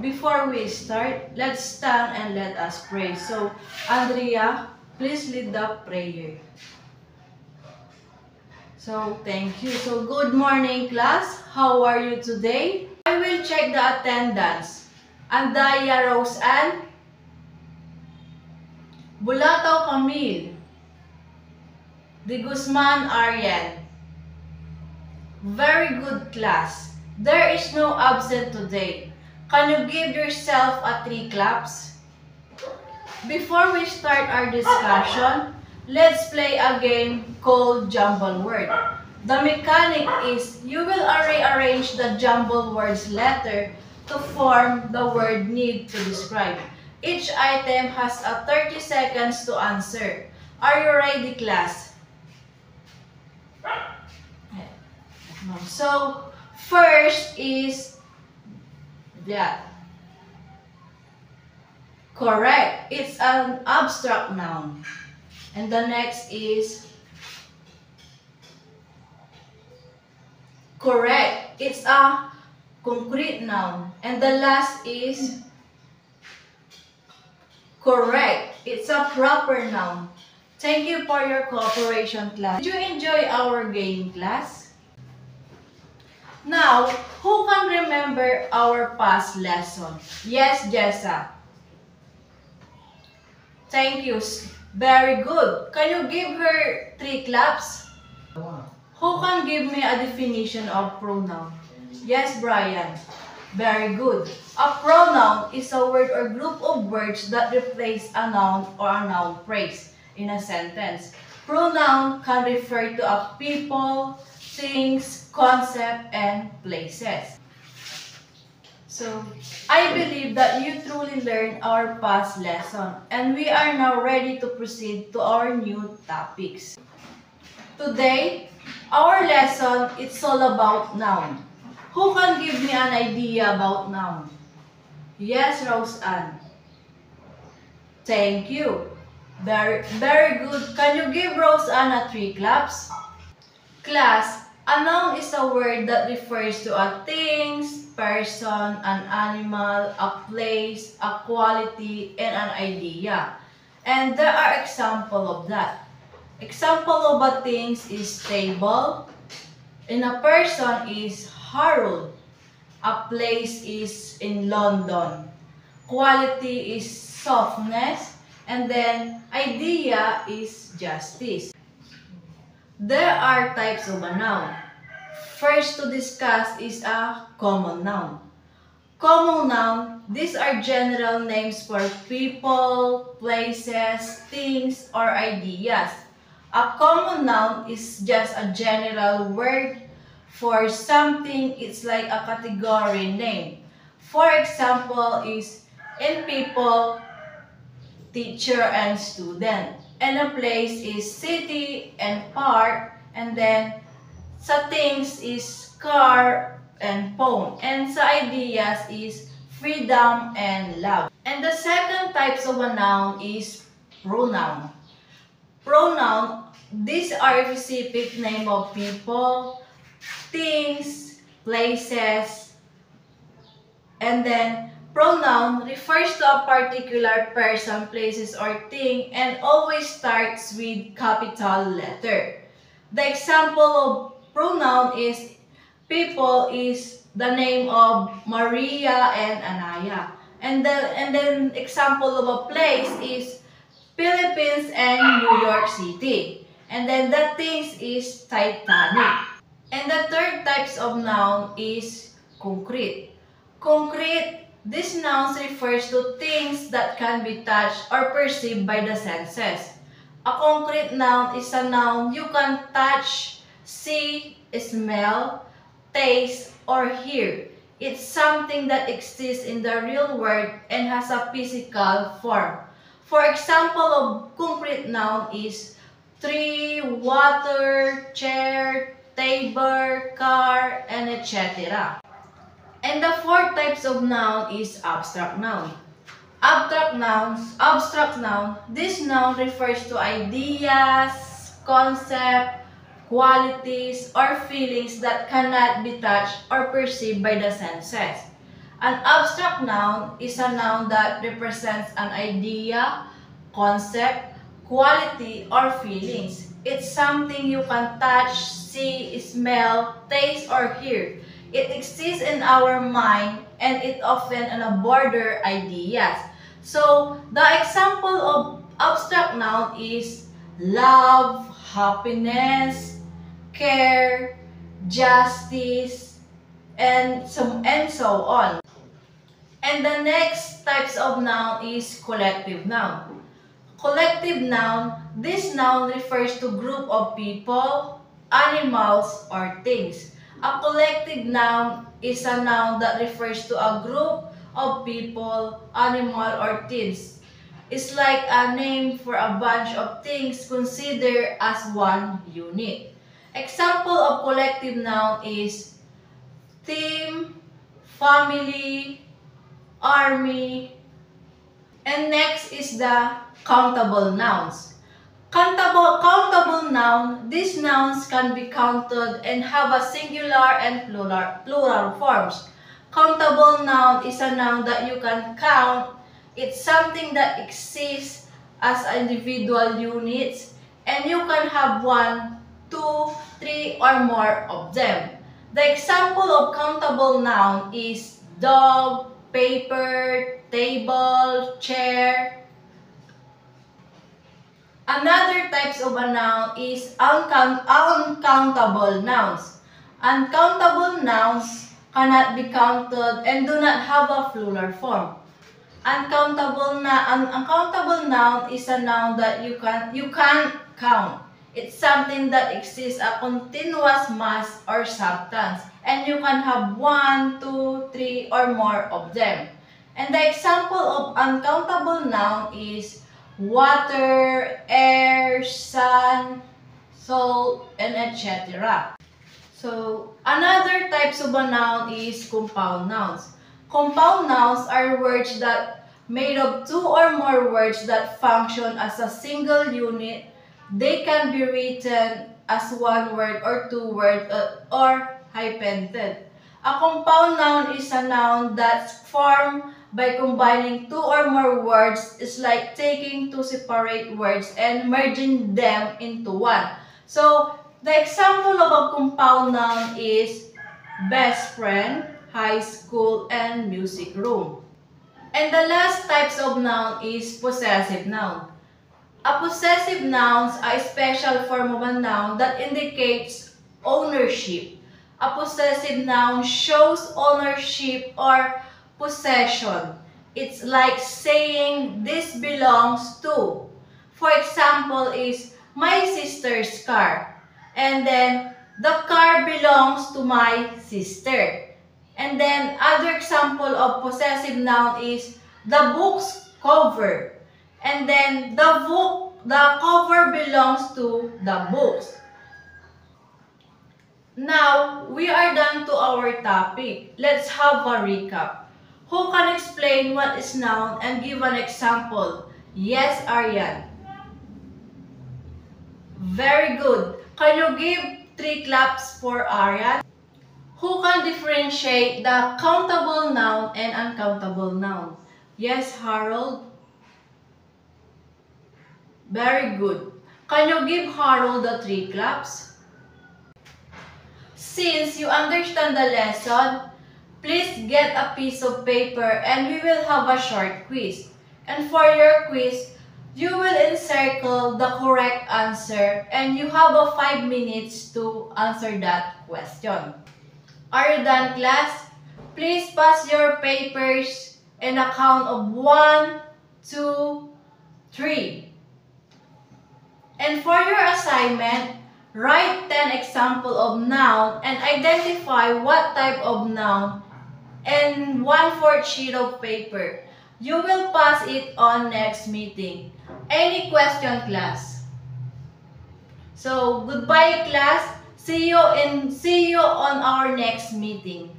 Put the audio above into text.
Before we start, let's stand and let us pray. So, Andrea, please lead the prayer. So, thank you. So, good morning, class. How are you today? I will check the attendance. Andaya Rose Ann, Bulataw Camille, De Guzman Arian. Very good, class. There is no absent today. Can you give yourself a 3 claps? Before we start our discussion, let's play a game called Jumble Word. The mechanic is you will rearrange the jumble words letter to form the word need to describe. Each item has a 30 seconds to answer. Are you ready, class? So, first is that. Correct. It's an abstract noun. And the next is correct. It's a concrete noun. And the last is correct. It's a proper noun. Thank you for your cooperation, class. Did you enjoy our game, class? Now, who can remember our past lesson? Yes, Jessa. Thank you. Very good. Can you give her 3 claps? Who can give me a definition of pronoun? Yes, Brian. Very good. A pronoun is a word or group of words that replace a noun or a noun phrase in a sentence. Pronoun can refer to a people, things, concept, and places. So, I believe that you truly learned our past lesson and we are now ready to proceed to our new topics. Today, our lesson is all about noun. Who can give me an idea about noun? Yes, Rose Ann. Thank you. Very good. Can you give Rose Ann a 3 claps? Class, a noun is a word that refers to a things, person, an animal, a place, a quality, and an idea. And there are examples of that. Example of a things is table, and a person is Harold. A place is in London. Quality is softness, and then idea is justice. There are types of a noun. First to discuss is a common noun. Common noun, these are general names for people, places, things, or ideas. A common noun is just a general word for something. It's like a category name. For example is in people, teacher, and student. And a place is city and park, and then sa things is car and phone, and sa ideas is freedom and love. And the second types of a noun is pronoun. Pronoun, these are a specific name of people, things, places, and then pronoun refers to a particular person, places, or thing and always starts with capital letter. The example of pronoun is people is the name of Maria and Anaya. And then example of a place is Philippines and New York City. And then the things is Titanic. And the third types of noun is concrete. Concrete, this noun refers to things that can be touched or perceived by the senses. A concrete noun is a noun you can touch, see, smell, taste, or hear. It's something that exists in the real world and has a physical form. For example of concrete noun is tree, water, chair, table, car, and etc. And the fourth types of noun is abstract noun. Abstract noun, this noun refers to ideas, concept, qualities, or feelings that cannot be touched or perceived by the senses. An abstract noun is a noun that represents an idea, concept, quality, or feelings. It's something you can touch, see, smell, taste, or hear. It exists in our mind and it often border ideas. So, the example of abstract noun is love, happiness, care, justice, and so on. And the next types of noun is collective noun. Collective noun, this noun refers to group of people, animals, or things. A collective noun is a noun that refers to a group of people, animal, or things. It's like a name for a bunch of things considered as one unit. Example of collective noun is team, family, army, and next is the countable nouns. Countable noun, these nouns can be counted and have a singular and plural forms. Countable noun is a noun that you can count. It's something that exists as individual units and you can have 1, 2, 3, or more of them. The example of countable noun is dog, paper, table, chair. Another types of a noun is uncountable nouns. Uncountable nouns cannot be counted and do not have a plural form. Uncountable noun is a noun that you can't count. It's something that exists a continuous mass or substance and you can have 1, 2, 3, or more of them. And the example of uncountable noun is water, air, sun, salt, and etc. So, another types of a noun is compound nouns. Compound nouns are words that made of 2 or more words that function as a single unit. They can be written as one word or 2 words or hyphenated. A compound noun is a noun that's formed by combining 2 or more words. It's like taking 2 separate words and merging them into one. So, the example of a compound noun is best friend, high school, and music room. And the last types of noun is possessive noun. A possessive noun is a special form of a noun that indicates ownership. A possessive noun shows ownership or possession. It's like saying this belongs to. For example is my sister's car. And then the car belongs to my sister. And then other example of possessive noun is the book's cover. And then the cover belongs to the books. Now, we are done to our topic. Let's have a recap. Who can explain what is noun and give an example? Yes, Aryan. Very good. Can you give 3 claps for Aryan? Who can differentiate the countable noun and uncountable noun? Yes, Harold. Very good. Can you give Harold the 3 claps? Since you understand the lesson, please get a piece of paper and we will have a short quiz. And for your quiz, you will encircle the correct answer and you have 5 minutes to answer that question. Are you done, class? Please pass your papers in a count of 1, 2, 3. And for your assignment, write 10 examples of noun and identify what type of noun in 1/4 sheet of paper. You will pass it on next meeting. Any question, class? So, goodbye, class. See you on our next meeting.